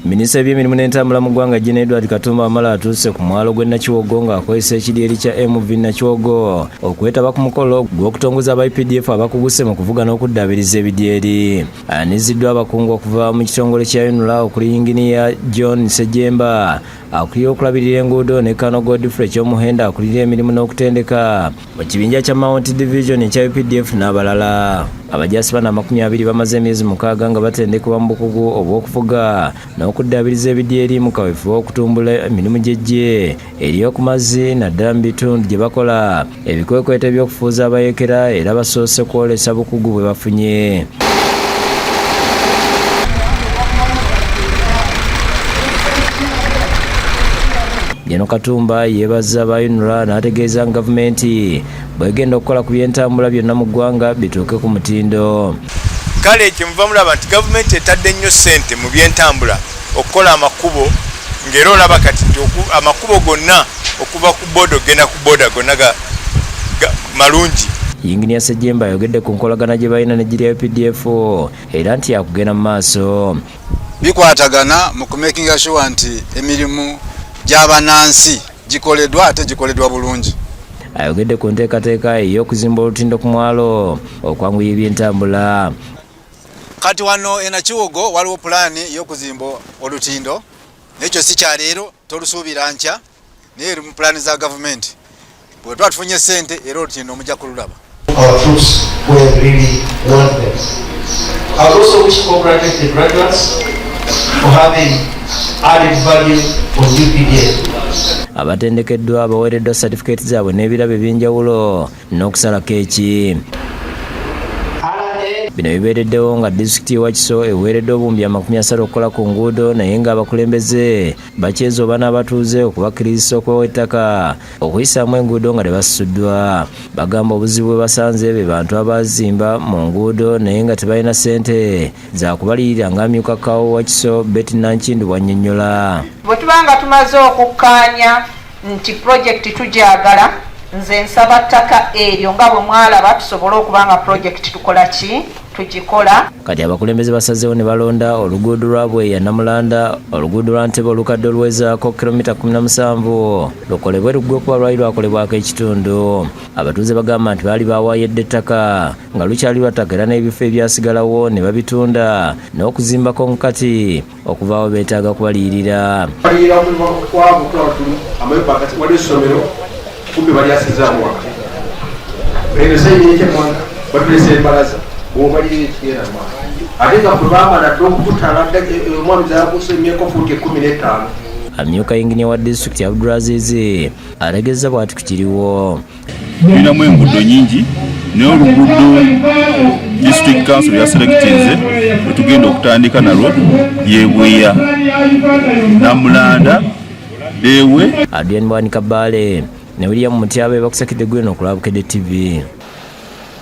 Minisita by'emirimu n'entambula mu ggwanga Gen. Edward Katumba amala atuuse ku mwalo gw'e Nakiwogo ng'akozesa ekidyeri kya MV Nakiwogo okwetaba ku mukolo gw'okutongoza aba UPDF abakuguse mu kuvuga n'okuddaabiriza ebidyeri. Aniziddwa abakungu okuva mu kitongole kya UNRA okuli Inginiya John Sejemba akulira okulabirira enguudo ne Kano Godfrey Kyomuhenda akulira emirimu n'okutendeka mu kibinja kya Mount Division ekya UPDF n'abalala. Abajaasi bana 20 bamaze emyezi 6 nga batendekebwa mu bukugu obw'okuvuga n'okuddaabiriza ebidyeri mu kaweefube okutumbula emirimu gy'eggye ery'oku mazzi naddala mu bitundu gye bakola ebikwekweto by'okufuuza abayeekera era basoose kwolesa bukugu bwe bafunye. Gen. Katumba yeebaza ba UNRA n'ategeeza gavumenti bwegenda okukola ku by'entambula byonna mu ggwanga bituuke ku mutindo. Kale kyemuva mulaba nti gavumenti etadde nnyo ssente mu by'entambula okukola amakubo ng'era olaba kati nti amakubo gonna okuva ku booda okugenda ku booda gonna malungi. Inginiya Sejemba ayogedde ku nkolagana gye balina n'eggye lya UPDF era nti yakugenda mu maaso. Bikwatagana mu kumakinga sure nti emirimu gy'abannansi gikoleddwa ate gikoleddwa bulungi. Ayogedde ku nteekateeka ey'okuzimba olutindo ku mwalo okwanguya eby'entambula. Kati wano e Nakiwogo waliwo pulaani y'okuzimba olutindo n'ekyo si kya leero tolusuubira nkya naye eri mu pulaani za gavumenti. Bwe tuba tufunye ssente era olutindo mujja kululaba. Our troops were really wanted. I would also wish to congratulate the graduates for having added value for UPDF. Abatendekeddwa abaweereddwa certificate zaabwe n'ebirabo eby'enjawulo n'okusala keeki. Bino bibeereddewo nga disitulikiti y'e Wakiso eweeredde obumbi 30 okukola ku nguudo naye ng'abakulembeze bakyeza oba n'abatuuze okubakkiriza okwewa ettaka okuyisaamu enguudo nga tebasuddwa. Bagamba obuzibu bwe basanze be bantu abazimba mu nguudo naye nga tebalina ssente za kubalirira ng'amyuka kawo Wakiso Betty Nankindu bw'annyonnyola. Bwe tuba nga tumaze okukkaanya nti pulojekiti tugyagala, nze nsaba ttaka eryo nga bwe mwalaba tusobole okuba nga pulojekiti tukola ki tugikola. Kati abakulembeze basazeewo ne balonda oluguudo lwa Bweya Namulanda, oluguudo lwa Ntebe olukadde oluwezaako kilomita 17 lukolebwe luggwe kuba lwali lwakolebwako ekitundu. Abatuuze bagamba nti baali bawaayedde ettaka nga lukyali lwa ttaka era n'ebifo ebyasigalawo ne babitunda n'okuzimbako nkati okuvaawo beetaaga kubaliyirira. Kumbe bali asizaamu wakati beereza eby'ekyemwanga batulesa embalaza bw'obalira ekigenda mu maaso ate nga bwe baamala dde okutala omwami zaakuusa emyeko fuuti 15. Amyuka Inginiya wa disitulikiti ya Abdulaziz ategeeza bw'ati ku kiriwo. Tulinamu enguudo nyingi naye oluguudo District Council yaserekitinze bwe tugenda okutandika nalwo ye Bweya Namulanda Beewe. Adrian Bwanika Bale ne William Mutyabe bakusakidde Gwino ku Lwabukedde TV.